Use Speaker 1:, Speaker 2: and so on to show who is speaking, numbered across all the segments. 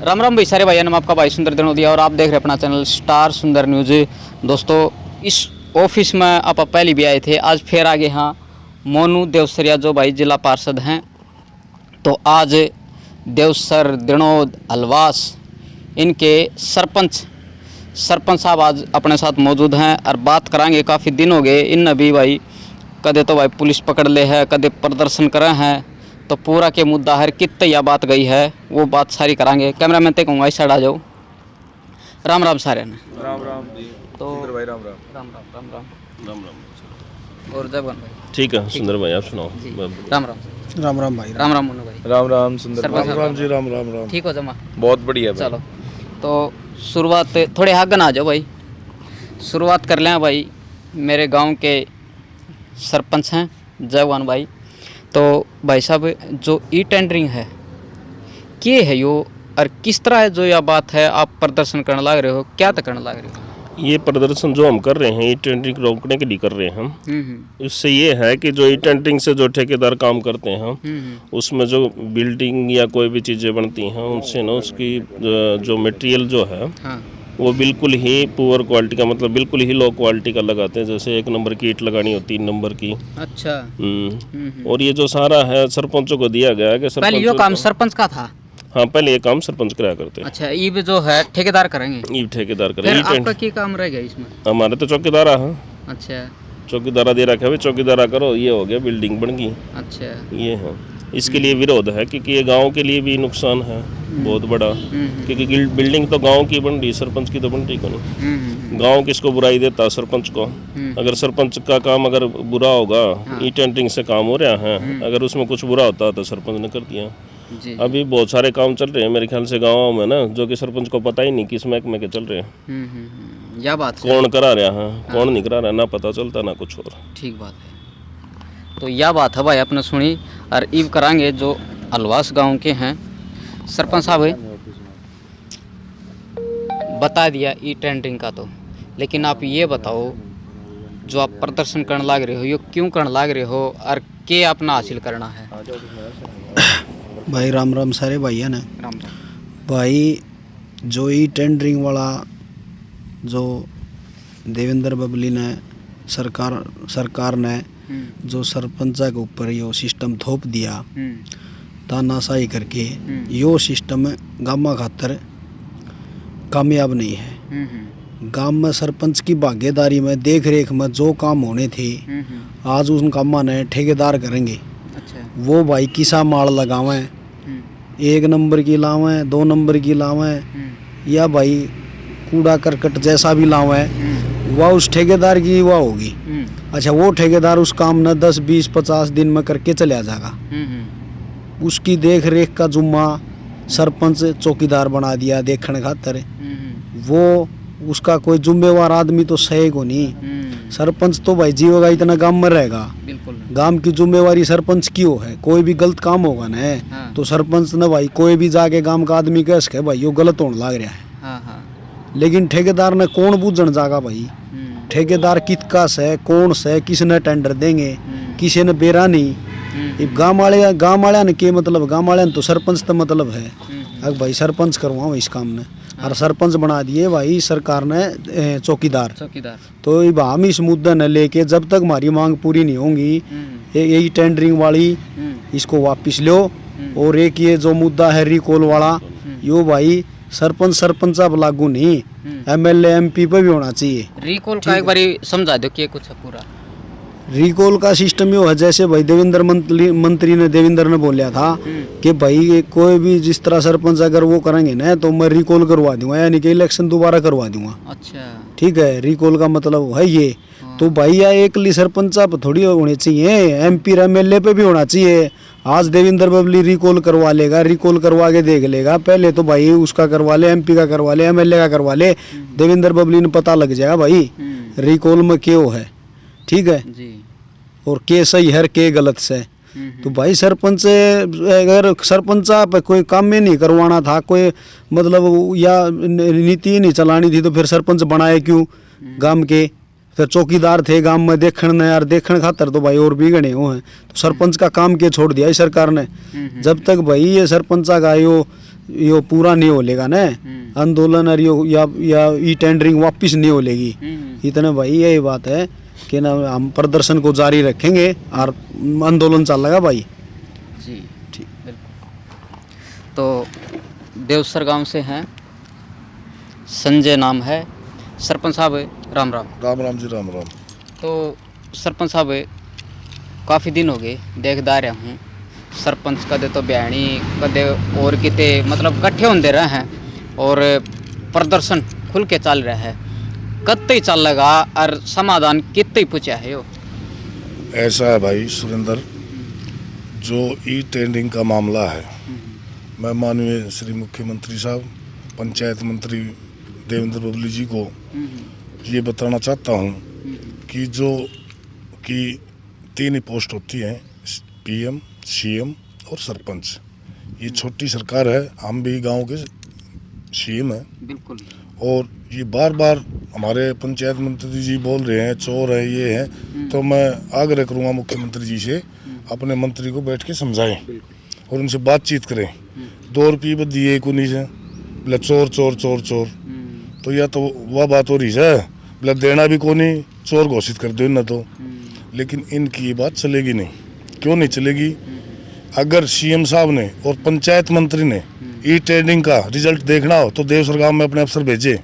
Speaker 1: राम राम भाई सारे भाइयों, नाम आपका भाई सुंदर दिनोदिया और आप देख रहे हैं अपना चैनल स्टार सुंदर न्यूज़। दोस्तों, इस ऑफिस में आप पहले भी आए थे, आज फिर आगे हाँ मोनू देवसरिया जो भाई जिला पार्षद हैं। तो आज देवसर दिनोद अलवास इनके सरपंच साहब आज अपने साथ मौजूद हैं और बात कराएंगे। काफ़ी दिन हो गए इन भी भाई, कदे तो भाई पुलिस पकड़ ले है, कदे प्रदर्शन करे हैं, तो पूरा के मुद्दा है कितने या बात गई है वो बात सारी कराएंगे। कैमरा मैन ते कहूँगा इस साइड आ जाओ। राम राम सारे ने।
Speaker 2: राम राम जी।
Speaker 1: तो
Speaker 2: सुंदर भाई राम राम।
Speaker 1: राम राम राम राम
Speaker 2: राम राम।
Speaker 1: और जगन भाई
Speaker 3: ठीक है सुंदर भाई, आप सुनाओ।
Speaker 1: जी राम राम
Speaker 4: राम राम भाई।
Speaker 1: राम राम मुन्नू भाई।
Speaker 2: राम राम सुंदर
Speaker 1: सरपंच
Speaker 2: भाई।
Speaker 1: साहब।
Speaker 4: जी राम राम राम।
Speaker 1: ठीक हो जमा?
Speaker 2: बहुत बढ़िया भाई।
Speaker 1: चलो तो शुरुआत थोड़े आगे आ जाओ भाई। शुरुआत कर लें भाई, मेरे गांव के सरपंच हैं जयवान भाई। तो भाई साहब, जो ई टेंडरिंग है क्या है यो और किस तरह है जो यह बात है आप प्रदर्शन करने लग रहे हो, क्या तो करने लग रहे हो?
Speaker 3: ये प्रदर्शन जो हम कर रहे हैं, ई टेंडरिंग रोकने के लिए कर रहे हैं हम। इससे ये है कि जो ई टेंडरिंग से जो ठेकेदार काम करते हैं उसमें जो बिल्डिंग या कोई भी चीज़ें बनती हैं उनसे ना उसकी जो मटेरियल जो है
Speaker 1: हाँ।
Speaker 3: वो बिल्कुल ही पुअर क्वालिटी का, मतलब बिल्कुल ही लो क्वालिटी का लगाते हैं। जैसे 1 नंबर की ईंट लगानी होती 3 नंबर की।
Speaker 1: अच्छा।
Speaker 3: और ये जो सारा है सरपंचों को दिया गया है कि
Speaker 1: पहले यो काम सरपंच का था?
Speaker 3: हाँ, पहले ये काम सरपंच कराया करते हैं।
Speaker 1: अच्छा, ये भी जो है ठेकेदार करेंगे?
Speaker 3: ये ठेकेदार
Speaker 1: फिर
Speaker 3: करेंगे।
Speaker 1: आपका क्या काम रह गया इसमें?
Speaker 3: हमारे तो चौकीदारा है।
Speaker 1: अच्छा
Speaker 3: चौकीदारा दे रखा है, चौकीदारा करो, ये हो गया बिल्डिंग बन गई।
Speaker 1: अच्छा।
Speaker 3: ये है, इसके लिए विरोध है क्योंकि ये गांव के लिए भी नुकसान है बहुत बड़ा। क्योंकि बिल्डिंग तो गांव की बन रही, सरपंच की तो बन रही को नहीं। गांव किसको बुराई देता? सरपंच को। अगर सरपंच का काम अगर बुरा होगा, ई टेंडरिंग से काम हो रहा है, अगर उसमें कुछ बुरा होता तो सरपंच ने कर दिया।
Speaker 1: जी।
Speaker 3: अभी बहुत सारे काम चल रहे हैं मेरे ख्याल से गाँव में ना, जो कि सरपंच को पता ही नहीं किस महकमे के चल रहे हैं।
Speaker 1: यह बात है।
Speaker 3: कौन करा रहा है, कौन नहीं करा रहा, ना पता चलता ना कुछ और।
Speaker 1: ठीक बात है। तो यह बात है भाई आपने सुनी। और ईव कराएंगे जो अलवास गांव के हैं सरपंच साहब है, बता दिया ई टेंडरिंग का। तो लेकिन आप ये बताओ, जो आप प्रदर्शन करने लग रहे हो ये क्यों करने लग रहे हो और क्या अपना हासिल करना है?
Speaker 4: भाई राम राम सारे भाई है ना।
Speaker 1: राम राम
Speaker 4: भाई, जो ई टेंडरिंग वाला जो देवेंद्र बबली ने सरकार ने जो सरपंचा के ऊपर यो सिस्टम थोप दिया तानाशाही करके, यो सिस्टम गामा खातर कामयाब नहीं है। गांव में सरपंच की भागीदारी में देख रेख में जो काम होने थे आज उन कामों ने ठेकेदार करेंगे।
Speaker 1: अच्छा।
Speaker 4: वो भाई किसा माल लगावें, 1 नंबर की लावें, 2 नंबर की लावें, या भाई कूड़ा करकट जैसा भी लावें, वह उस ठेकेदार की वह होगी। अच्छा, वो ठेकेदार उस काम न 10, 20, 50 दिन में करके चला जाएगा। उसकी देख रेख का जुम्मा सरपंच चौकीदार बना दिया देखने खातर। वो उसका कोई जुम्मेवार आदमी तो सही को नहीं। सरपंच तो भाई जीवेगा इतना गांव में रहेगा। गांव की जुम्मेवारी सरपंच की हो है। कोई भी गलत काम होगा ना तो सरपंच ने भाई कोई भी जाके गांव का आदमी कह सके भाई यो गलत होने लग रहा है। लेकिन ठेकेदार ने कौन बूझन जागा भाई? ठेकेदार कितका से, कौन से, किसने टेंडर देंगे, किसी ने बेरा नहीं। गाँव वाले ने के मतलब, गाँव वाले ने तो सरपंच तो मतलब है। अब भाई सरपंच करवाओ इस काम ने, और सरपंच बना दिए भाई सरकार ने चौकीदार। तो हम इस मुद्दे ने लेके जब तक हमारी मांग पूरी नहीं होंगी, यही टेंडरिंग वाली इसको वापस लो। और एक ये जो मुद्दा है रिकॉल वाला, यो भाई सरपंच अब लागू नहीं, MLA MP पे भी होना चाहिए।
Speaker 1: रिकॉल का एक बारी समझा दो कि कुछ पूरा
Speaker 4: रिकॉल का सिस्टम यो है, जैसे भाई मंत्री ने बोला था कि भाई कोई भी जिस तरह सरपंच अगर वो करेंगे ना तो मैं रिकॉल करवा दूंगा, यानी कि इलेक्शन दोबारा करवा दूंगा।
Speaker 1: अच्छा।
Speaker 4: ठीक है, रिकॉल का मतलब है ये। तो भाई या एकली सरपंच आप थोड़ी होने चाहिए, MP MLA पे भी होना चाहिए। आज देवेंद्र बबली रिकॉल करवा लेगा, रिकॉल करवा के देख लेगा। पहले तो भाई उसका करवा ले, MP का करवा ले, MLA का करवा ले, देवेंद्र बबली ने पता लग जाएगा भाई रिकॉल में क्यों है। ठीक है
Speaker 1: जी। और
Speaker 4: के सही है के गलत से। तो भाई सरपंच अगर सरपंच पे कोई काम में नहीं करवाना था, कोई मतलब या नीति नहीं चलानी थी, तो फिर सरपंच बनाए क्यों गांव के? फिर चौकीदार थे गांव में देखण ने यार, देखण खातर तो भाई और भी गणे हो हैं। तो सरपंच का काम के छोड़ दिया इस सरकार ने। जब तक भाई ये सरपंचा का यो पूरा नहीं हो लेगा ना आंदोलन और यो या ई टेंडरिंग वापिस नहीं हो लेगी, इतना भाई यही बात है कि ना हम प्रदर्शन को जारी रखेंगे और आंदोलन चलेगा भाई
Speaker 1: जी। ठीक, बिल्कुल। तो देवसर गांव से हैं, संजय नाम है। सरपंच साहब राम राम।
Speaker 5: राम राम जी, राम राम।
Speaker 1: तो सरपंच साहब काफ़ी दिन हो गए देखदा रहा हूँ, सरपंच कदे तो बयानी कदे और किते मतलब कट्ठे होंदे रहे हैं और प्रदर्शन खुल के चल रहा है। कत्ते ही चल लगा और समाधान कितने ही पूछा है यो?
Speaker 5: ऐसा है भाई सुरेंद्र, जो ई टेंडरिंग का मामला है, मैं माननीय श्री मुख्यमंत्री साहब, पंचायत मंत्री देवेंद्र बबली जी को ये बताना चाहता हूँ कि जो कि 3 ही पोस्ट होती हैं, PM, CM और सरपंच। ये छोटी सरकार है, हम भी गांव के CM हैं।
Speaker 1: बिल्कुल।
Speaker 5: और ये बार बार हमारे पंचायत मंत्री जी बोल रहे हैं चोर है ये है, तो मैं आग्रह करूँगा मुख्यमंत्री जी से अपने मंत्री को बैठ के समझाएं और उनसे बातचीत करें। 2 रुपये बस दिए को नहीं से बोले चोर चोर चोर चोर, तो या तो वह बात हो रही है बोले देना भी को नहीं, चोर घोषित कर दो ना तो। लेकिन इनकी ये बात चलेगी नहीं। क्यों नहीं चलेगी? अगर CM साहब ने और पंचायत मंत्री ने ई टेंडरिंग का रिजल्ट देखना हो तो देवसर गांव में अपने अफसर भेजे।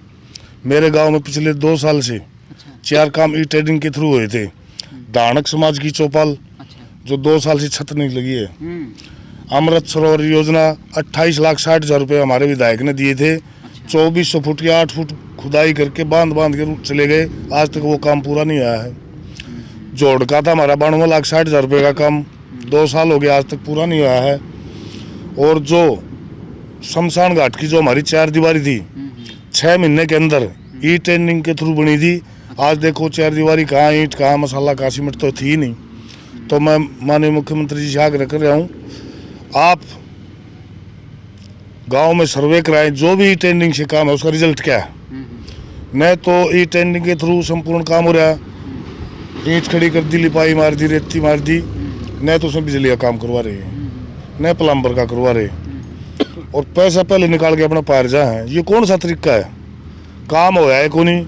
Speaker 5: मेरे गांव में पिछले 2 साल से 4 काम ई टेंडरिंग के थ्रू हुए थे। दानक समाज की चौपाल जो 2 साल से छत नहीं लगी है। अमृत सरोवर योजना 28,60,000 रुपये हमारे विधायक ने दिए थे। 2400 फुट या 8 फुट खुदाई करके बांध के चले गए, आज तक वो काम पूरा नहीं आया है। जोड़ का था हमारा 92,60,000 रुपये का काम, 2 साल हो गए आज तक पूरा नहीं आया है। और जो शमशान घाट की जो हमारी 4 दीवारी थी 6 महीने के अंदर ई टेंडरिंग के थ्रू बनी थी। आज देखो 4 दीवारी कहाँ, ईंट कहाँ, मसाला कहाँ, सीमेंट तो थी ही नहीं। तो मैं माननीय मुख्यमंत्री जी से आग्रह कर रहा हूँ, आप गांव में सर्वे कराएं, जो भी ई टेंडरिंग से काम है उसका रिजल्ट क्या है। न तो ई टेंडरिंग के थ्रू संपूर्ण काम हो रहा है, ईंट खड़ी कर दी, लिपाई मार दी, रेती मार दी, न तो उसमें बिजली का काम करवा रही है, न प्लम्बर का करवा रहे, और पैसा पहले निकाल के अपना पार जा है। ये कौन सा तरीका है? काम होया है को नहीं,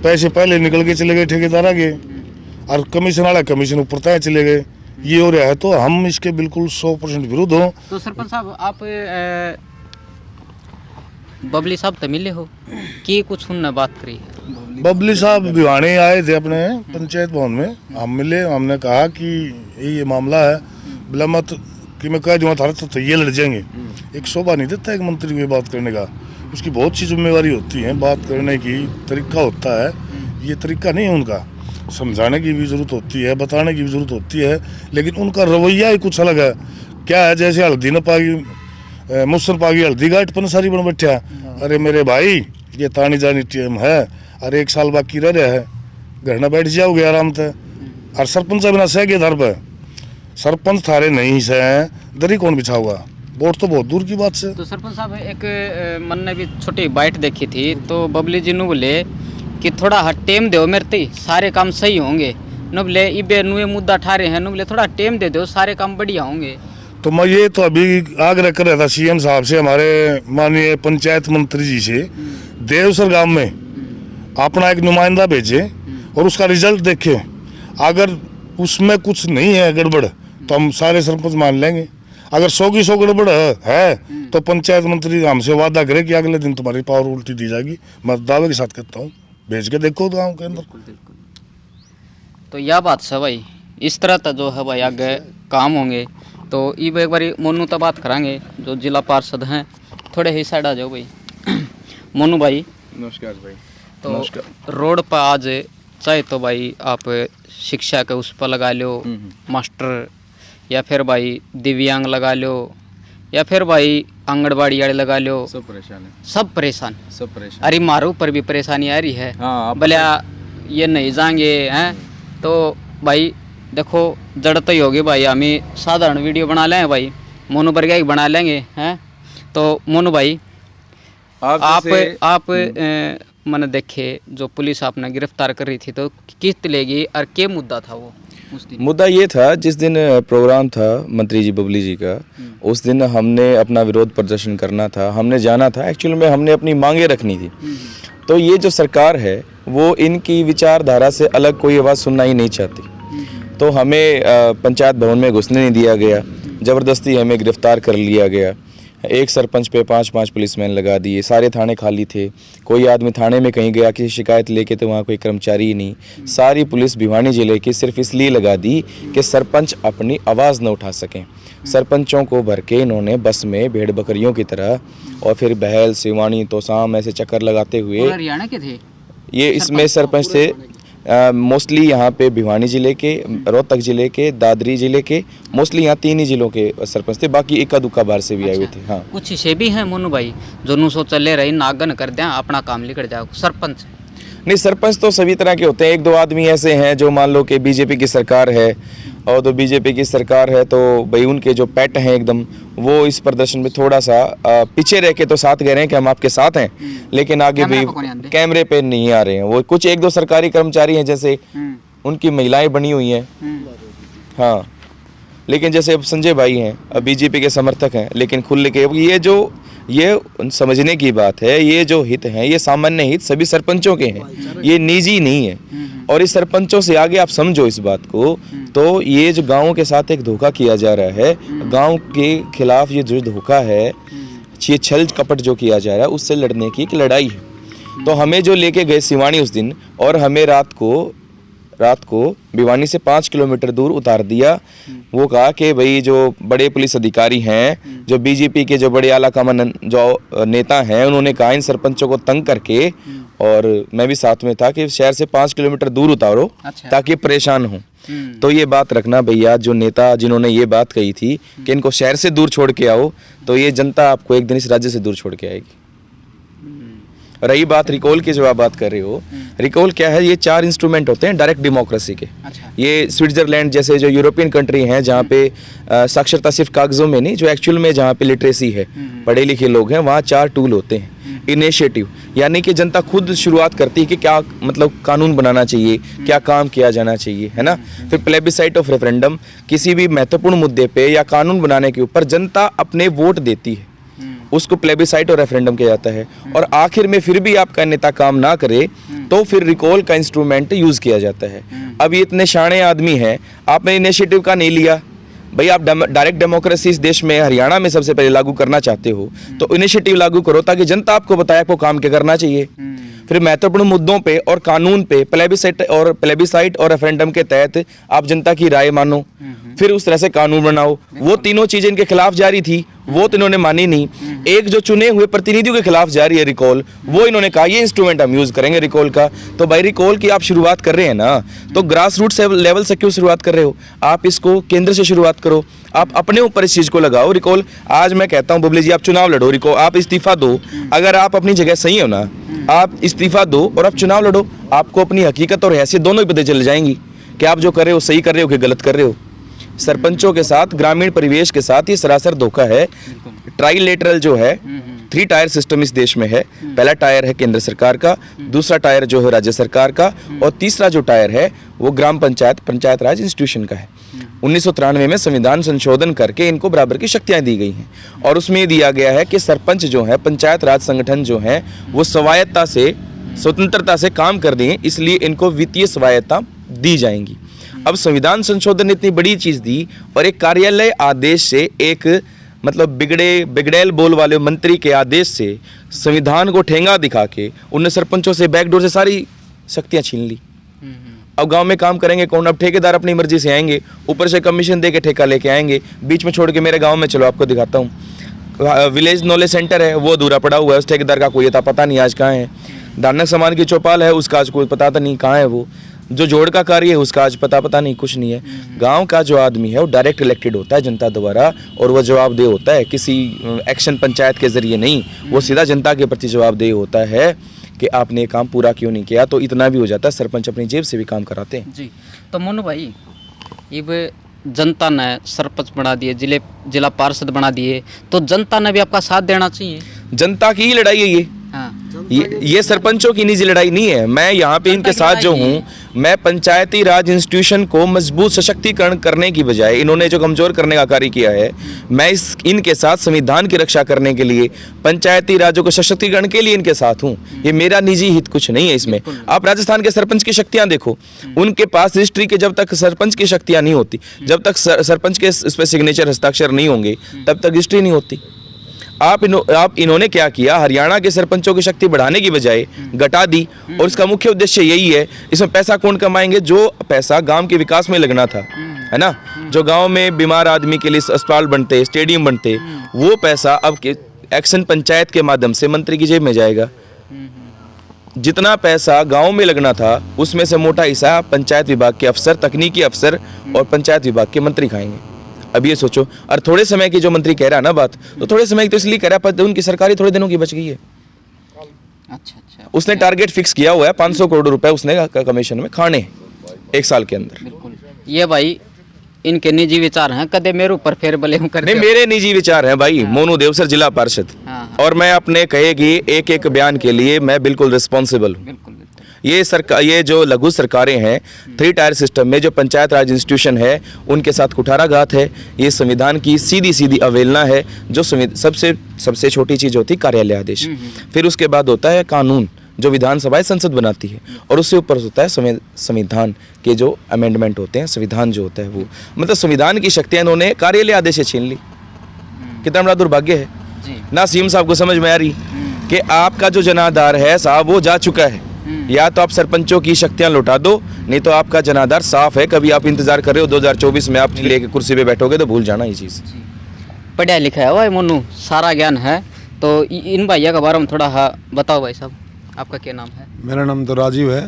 Speaker 5: पैसे पहले निकल के चले गए ठेकेदार आगे, और कमीशन वाला कमीशन ऊपर तय चले गए। ये हो रहा है, तो हम इसके बिल्कुल 100% विरुद्ध हो।
Speaker 1: तो सरपंच साहब आप बबली साहब तो मिले हो कि कुछ उनने बात करी है?
Speaker 5: बबली साहब भिवानी आए थे अपने पंचायत भवन में, हम मिले, हमने कहा कि ये मामला है, बोला मत कि मैं कह दूँगा थारा तो ये लड़ जाएंगे। एक शोभा नहीं देता एक मंत्री को बात करने का, उसकी बहुत सी जिम्मेवारी होती है, बात करने की तरीका होता है, ये तरीका नहीं है उनका। समझाने की भी ज़रूरत होती है, बताने की भी ज़रूरत होती है, लेकिन उनका रवैया ही कुछ अलग है। क्या है, जैसे हल्दी न पागी मुसर पागी हल्दी घाट पंसारी बन बैठा। अरे मेरे भाई, ये तानी जानी टीम है, और 1 साल बाकी रह रहा है, घर न बैठ जाओगे आराम से। और सरपंच बिना सह के धर पे सरपंच थारे नहीं सह, दरी कौन बिछाओगा? वोट तो बहुत दूर की बात से।
Speaker 1: तो सरपंच साहब एक मन ने भी छोटी बाइट देखी थी, तो बबली जी ने बोले कि थोड़ा टेम दो मेरे ते सारे काम सही होंगे। न बोले इबे नुए मुद्दा ठारे हैं, न बोले थोड़ा टेम दे दो सारे काम बढ़िया होंगे।
Speaker 5: तो मैं ये तो अभी आग्रह कर रहा था CM साहब से, हमारे माननीय पंचायत मंत्री जी से, देवसर गांव में अपना एक नुमाइंदा भेजे और उसका रिजल्ट देखे। अगर उसमें कुछ नहीं है गड़बड़ तो हम सारे सरपंच मान लेंगे। अगर 100 की 100 गड़बड़ है तो पंचायत मंत्री हमसे वादा करे कि अगले दिन तुम्हारी पावर उल्टी दी जाएगी। मैं दावे के साथ कहता हूँ, भेज के देखो गाँव के अंदर।
Speaker 1: तो यह बात है भाई, इस तरह तो जो है भाई आगे काम होंगे। तो ये एक बारी मोनू तो बात करांगे, जो जिला पार्षद हैं, थोड़े ही साइड आ जाओ भाई। मोनू भाई
Speaker 2: नमस्कार भाई।
Speaker 1: तो
Speaker 2: नमस्कार।
Speaker 1: रोड पर आज चाहे तो भाई आप शिक्षा के उस पर लगा लो, मास्टर, या फिर भाई दिव्यांग लगा लो, या फिर भाई आंगनबाड़ी वाले लगा लो,
Speaker 2: सब परेशान है,
Speaker 1: सब परेशान।
Speaker 2: सब परेशान।
Speaker 1: अरे मारो ऊपर भी परेशानी आ रही है।
Speaker 2: हाँ,
Speaker 1: भले ये नहीं जाएंगे हैं तो भाई देखो जड़ तो ही होगी भाई। हमें साधारण वीडियो बना लें भाई, मोनू बरगा ही बना लेंगे हैं। तो मोनू भाई आप मैंने देखे जो पुलिस आपने गिरफ्तार कर रही थी तो किस लेगी और क्या मुद्दा था वो उस दिन?
Speaker 6: मुद्दा ये था, जिस दिन प्रोग्राम था मंत्री जी बबली जी का, उस दिन हमने अपना विरोध प्रदर्शन करना था, हमने जाना था, एक्चुअल में हमने अपनी मांगे रखनी थी। तो ये जो सरकार है वो इनकी विचारधारा से अलग कोई आवाज़ सुनना ही नहीं चाहती। तो हमें पंचायत भवन में घुसने नहीं दिया गया, ज़बरदस्ती हमें गिरफ्तार कर लिया गया। एक सरपंच पे 5-5 पुलिसमैन लगा दिए, सारे थाने खाली थे, कोई आदमी थाने में कहीं गया किसी शिकायत लेके तो वहाँ कोई कर्मचारी ही नहीं। सारी पुलिस भिवानी जिले की सिर्फ इसलिए लगा दी कि सरपंच अपनी आवाज़ न उठा सकें। सरपंचों को भर के इन्होंने बस में भेड़ बकरियों की तरह और फिर बहल, सिवानी, तोसाम ऐसे चक्कर लगाते हुए,
Speaker 1: हरियाणा के थे
Speaker 6: ये इसमें सरपंच थे मोस्टली यहाँ पे भिवानी ज़िले के, रोहतक ज़िले के, दादरी ज़िले के, मोस्टली यहाँ 3 ही ज़िलों के सरपंच थे, बाकी इक्का दुक्का बाहर से भी आए हुए थे। हाँ,
Speaker 1: कुछ ऐसे भी हैं मोनू भाई जो नू सो चले रही नागन कर दें अपना काम निकल जाओ सरपंच?
Speaker 6: नहीं, सरपंच तो सभी तरह के होते हैं। 1-2 आदमी ऐसे हैं जो मान लो कि बीजेपी की सरकार है और तो बीजेपी की सरकार है तो भाई उनके जो पेट हैं एकदम, वो इस प्रदर्शन में थोड़ा सा पीछे रह के तो साथ कह रहे हैं कि हम आपके साथ हैं, लेकिन आगे भी कैमरे पे नहीं आ रहे हैं। वो कुछ 1-2 सरकारी कर्मचारी हैं, जैसे उनकी महिलाएं बनी हुई हैं। हाँ, लेकिन जैसे अब संजय भाई हैं, अब बीजेपी के समर्थक हैं, लेकिन खुल के ये समझने की बात है, ये जो हित हैं ये सामान्य हित सभी सरपंचों के हैं, ये निजी नहीं है। और इस सरपंचों से आगे आप समझो इस बात को, तो ये जो गाँव के साथ एक धोखा किया जा रहा है, गाँव के खिलाफ ये जो धोखा है, ये छल कपट जो किया जा रहा है, उससे लड़ने की एक लड़ाई है। तो हमें जो लेके गए सिवानी उस दिन, और हमें रात को भिवानी से 5 किलोमीटर दूर उतार दिया। वो कहा कि भाई जो बड़े पुलिस अधिकारी हैं, जो बीजेपी के जो बड़े आला कमान जो नेता हैं, उन्होंने कहा इन सरपंचों को तंग करके, और मैं भी साथ में था, कि शहर से 5 किलोमीटर दूर उतारो ताकि परेशान हो। तो ये बात रखना भैया, जो नेता जिन्होंने ये बात कही थी कि इनको शहर से दूर छोड़ के आओ, तो ये जनता आपको एक दिन इस राज्य से दूर छोड़ के आएगी। रही बात रिकॉल की, जो आप बात कर रहे हो, रिकॉल क्या है? ये 4 इंस्ट्रूमेंट होते हैं डायरेक्ट डेमोक्रेसी के। ये स्विट्जरलैंड जैसे जो यूरोपियन कंट्री हैं, जहाँ पे साक्षरता सिर्फ कागजों में नहीं, जो एक्चुअल में जहाँ पे लिटरेसी है, पढ़े लिखे लोग हैं, वहाँ 4 टूल होते हैं। इनिशिएटिव, यानी कि जनता खुद शुरुआत करती है कि क्या मतलब कानून बनाना चाहिए, क्या काम किया जाना चाहिए, है ना। फिर प्लेबिसाइट ऑफ रेफरेंडम, किसी भी महत्वपूर्ण मुद्दे पे या कानून बनाने के ऊपर जनता अपने वोट देती है, उसको प्लेबिसाइट और रेफरेंडम किया जाता है। और आखिर में फिर भी आपका नेता काम ना करे तो फिर रिकॉल का इंस्ट्रूमेंट यूज किया जाता है। अब ये इतने शाणे आदमी हैं, आपने इनिशिएटिव का नहीं लिया भाई। आप डायरेक्ट डेमोक्रेसी इस देश में हरियाणा में सबसे पहले लागू करना चाहते हो, तो इनिशिएटिव लागू करो ताकि जनता आपको बताए आपको काम क्या करना चाहिए। फिर महत्वपूर्ण मुद्दों पे और कानून पे प्लेबिसाइट और रेफरेंडम के तहत आप जनता की राय मानो, फिर उस तरह से कानून बनाओ। वो तीनों चीजें इनके खिलाफ जारी थी, वो तो इन्होंने मानी नहीं। एक जो चुने हुए प्रतिनिधियों के खिलाफ जारी है रिकॉल, वो इन्होंने कहा ये इंस्ट्रूमेंट हम यूज करेंगे रिकॉल का। तो भाई रिकॉल की आप शुरुआत कर रहे हैं ना, तो ग्रास रूट लेवल से क्यों शुरुआत कर रहे हो? आप इसको केंद्र से शुरुआत करो, आप अपने ऊपर इस चीज को लगाओ। रिकॉल, आज मैं कहता हूँ बबली जी, आप चुनाव लड़ो, रिकॉल आप इस्तीफा दो। अगर आप अपनी जगह सही हो ना, आप इस्तीफा दो और आप चुनाव लड़ो, आपको अपनी हकीकत और हैसियत दोनों ही पता चल जाएंगी कि आप जो कर रहे हो सही कर रहे हो कि गलत कर रहे हो। सरपंचों के साथ, ग्रामीण परिवेश के साथ ये सरासर धोखा है। ट्राइलेटरल जो है 3 टायर सिस्टम इस देश में है। पहला टायर है केंद्र सरकार का, दूसरा टायर जो है राज्य सरकार का, और तीसरा जो टायर है वो ग्राम पंचायत राज इंस्टीट्यूशन का है। 1993 में संविधान संशोधन करके इनको बराबर की शक्तियां दी गई हैं, और उसमें दिया गया है कि सरपंच जो है, पंचायत राज संगठन जो है, वो स्वायत्तता से, स्वतंत्रता से काम कर दें, इसलिए इनको वित्तीय स्वायत्तता दी जाएंगी। अब संविधान संशोधन ने इतनी बड़ी चीज दी, और एक कार्यालय आदेश से, एक मतलब बिगड़ैल बोल वाले मंत्री के आदेश से संविधान को ठेंगा दिखा के उनने सरपंचों से बैकडोर से सारी शक्तियां छीन ली। अब गांव में काम करेंगे कौन? अब ठेकेदार अपनी मर्जी से आएंगे, ऊपर से कमीशन दे के ठेका लेके आएंगे, बीच में छोड़ के मेरे गाँव में चलो आपको दिखाता हूँ, विलेज नॉलेज सेंटर है वो अधूरा पड़ा हुआ है, उस ठेकेदार का कोई पता नहीं आज कहाँ है। दानक समाज की चौपाल है, उसका आज कोई पता नहीं कहाँ है। वो जो जोड़ का कार्य है उसका आज पता नहीं, कुछ नहीं है। गांव का जो आदमी है वो डायरेक्ट इलेक्टेड होता है जनता द्वारा, और वो जवाबदेह होता है, किसी एक्शन पंचायत के जरिए नहीं, वो सीधा जनता के प्रति जवाबदेह होता है कि आपने काम पूरा क्यों नहीं किया। तो इतना भी हो जाता है, सरपंच अपनी जेब से भी काम कराते हैं
Speaker 1: जी। तो मोनू भाई, ये जनता ने सरपंच बना दिए, जिला पार्षद बना दिए, तो जनता ने भी आपका साथ देना चाहिए।
Speaker 6: जनता की ही लड़ाई है ये।
Speaker 1: हाँ।
Speaker 6: ये सरपंचों की निजी लड़ाई नहीं है। मैं यहाँ पे इनके साथ जो हूँ, मैं पंचायती राज इंस्टीट्यूशन को मजबूत सशक्तिकरण करने की बजाय इन्होंने जो कमजोर करने का कार्य किया है, मैं इनके साथ संविधान की रक्षा करने के लिए, पंचायती राजों को सशक्तिकरण के लिए इनके साथ हूँ। ये मेरा निजी हित कुछ नहीं है इसमें। आप राजस्थान के सरपंच की शक्तियाँ देखो, उनके पास रजिस्ट्री के जब तक सरपंच की शक्तियाँ नहीं होती, जब तक सरपंच के इस पर सिग्नेचर हस्ताक्षर नहीं होंगे, तब तक रजिस्ट्री नहीं होती। आप इन्होंने क्या किया, हरियाणा के सरपंचों की शक्ति बढ़ाने की बजाय घटा दी। और इसका मुख्य उद्देश्य यही है, इसमें पैसा कौन कमाएंगे, जो पैसा गांव के विकास में लगना था, है ना, जो गांव में बीमार आदमी के लिए अस्पताल बनते, स्टेडियम बनते, वो पैसा अब एक्शन पंचायत के माध्यम से मंत्री की जेब में जाएगा। जितना पैसा गांव में लगना था, उसमें से मोटा हिस्सा पंचायत विभाग के अफसर, तकनीकी अफसर और पंचायत विभाग के मंत्री खाएंगे। अब ये सोचो, और थोड़े समय की जो मंत्री कह रहा है ना बात, तो थोड़े समय की तो इसलिए कह रहा है, उनकी सरकारी थोड़े दिनों की बच गई है।
Speaker 1: अच्छा,
Speaker 6: उसने टारगेट फिक्स किया हुआ है, 500 करोड़ रुपए उसने कमीशन में खाने 1 साल के अंदर।
Speaker 1: बिल्कुल। ये भाई इनके निजी विचार हैं, कदे मेरे ऊपर फेर बले करते
Speaker 6: नहीं, मेरे निजी विचार हैं भाई। मोनू देवसर जिला पार्षद, और मैं अपने कहेगी एक एक बयान के लिए मैं बिल्कुल रिस्पॉन्सिबल हूँ। ये जो लघु सरकारें हैं, 3 टायर सिस्टम में जो पंचायत राज इंस्टीट्यूशन है, उनके साथ कुठाराघात है। ये संविधान की सीधी अवहेलना है। जो सबसे छोटी चीज़ होती है कार्यालय आदेश, फिर उसके बाद होता है कानून जो विधानसभा संसद बनाती है, और उससे ऊपर होता है संविधान के जो अमेंडमेंट होते हैं, संविधान जो होता है वो, मतलब संविधान की शक्तियाँ इन्होंने कार्यालय आदेश से छीन ली। कितना बड़ा दुर्भाग्य है ना। सीएम साहब को समझ में आ रही कि आपका जो जनाधार है साहब, वो जा चुका है। या तो आप सरपंचों की शक्तियां लौटा दो, नहीं तो आपका जनाधार साफ है। कभी आप इंतजार कर रहे हो 2024 में आप लेके कुर्सी पे बैठोगे तो भूल जाना ये चीज़।
Speaker 1: पढ़ा लिखा है भाई मोनू, सारा ज्ञान है। तो इन भैया के बारे में थोड़ा बताओ भाई साहब, आपका क्या नाम है?
Speaker 7: मेरा नाम तो राजीव है,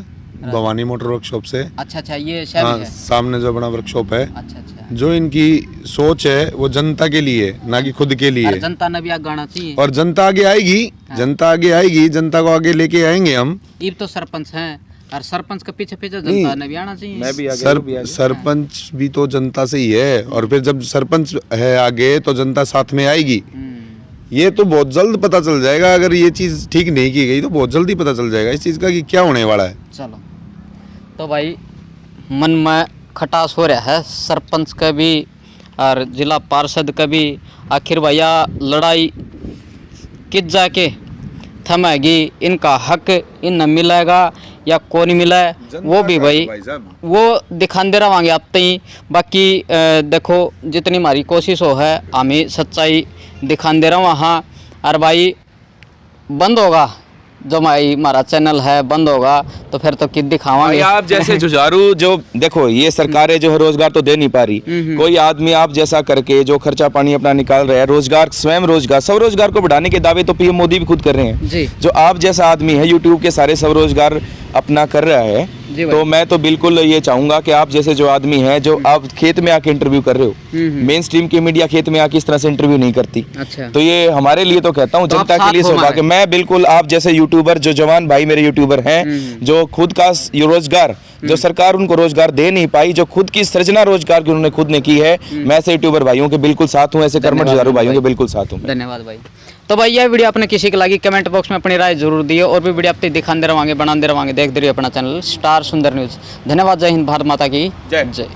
Speaker 7: भवानी मोटर वर्कशॉप से।
Speaker 1: अच्छा, ये शहर है
Speaker 7: सामने जो बड़ा वर्कशॉप है।
Speaker 1: अच्छा।
Speaker 7: जो इनकी सोच है वो जनता के लिए, ना कि खुद के लिए।
Speaker 1: जनता ने भी आगे आना चाहिए, और
Speaker 7: जनता आगे आएगी। जनता आगे आएगी, जनता को आगे लेके आएंगे हम।
Speaker 1: ये तो सरपंच हैं, और सरपंच के पीछे जनता ने भी आना चाहिए।
Speaker 6: मैं भी आगे
Speaker 7: सरपंच भी तो जनता से ही है, और फिर जब सरपंच है आगे तो जनता साथ में आएगी। ये तो बहुत जल्द पता चल जाएगा। अगर ये चीज़ ठीक नहीं की गई तो बहुत जल्दी पता चल जाएगा इस चीज़ का कि क्या होने वाला है।
Speaker 1: चलो, तो भाई मन में खटास हो रहा है सरपंच का भी और जिला पार्षद का भी। आखिर भैया लड़ाई किस जाके थमेगी, इनका हक इन मिलेगा या कौन मिला है, वो भी भाई वो दिखाते रहेंगे आप तई। बाकी देखो, जितनी हमारी कोशिश हो है हमें सच्चाई दिखाते रहो वहाँ। और भाई बंद होगा जो हमारा चैनल है, बंद होगा तो फिर तो कित दिखावांगे।
Speaker 6: आप जैसे जुझारू जो देखो, ये सरकारें जो है रोजगार तो दे नहीं पा रही। कोई आदमी आप जैसा करके जो खर्चा पानी अपना निकाल रहा है, रोजगार, स्वयं रोजगार, स्वरोजगार को बढ़ाने के दावे तो पीएम मोदी भी खुद कर रहे हैं
Speaker 1: जी।
Speaker 6: जो आप जैसा आदमी है यूट्यूब के सारे स्वरोजगार अपना कर रहा है, तो मैं तो बिल्कुल ये चाहूंगा कि आप जैसे जो आदमी है, जो आप खेत में आके इंटरव्यू कर रहे हो, मेन स्ट्रीम की मीडिया खेत में आके इस तरह से इंटरव्यू नहीं करती।
Speaker 1: अच्छा।
Speaker 6: तो ये हमारे लिए तो कहता हूँ,
Speaker 1: तो
Speaker 6: जनता के लिए सौभाग्य। मैं बिल्कुल आप जैसे यूट्यूबर, जो जवान भाई मेरे यूट्यूबर हैं, जो खुद का रोजगार, जो सरकार उनको रोजगार दे नहीं पाई, जो खुद की सृजना रोजगार की उन्होंने खुद ने की है, मैं ऐसे यूट्यूबर भाइयों के बिल्कुल साथ हूँ, ऐसे कर्मठ जुझारू भाइयों के बिल्कुल साथ हूँ।
Speaker 1: धन्यवाद भाई। तो भाई यह वीडियो आपने किसी की लगी कमेंट बॉक्स में अपनी राय जरूर दिए, और भी वीडियो आप तक दिखाते रहेंगे, बनाते रहेंगे। देखते रहिए अपना चैनल स्टार सुंदर न्यूज़। धन्यवाद। जय हिंद, भारत माता की जय।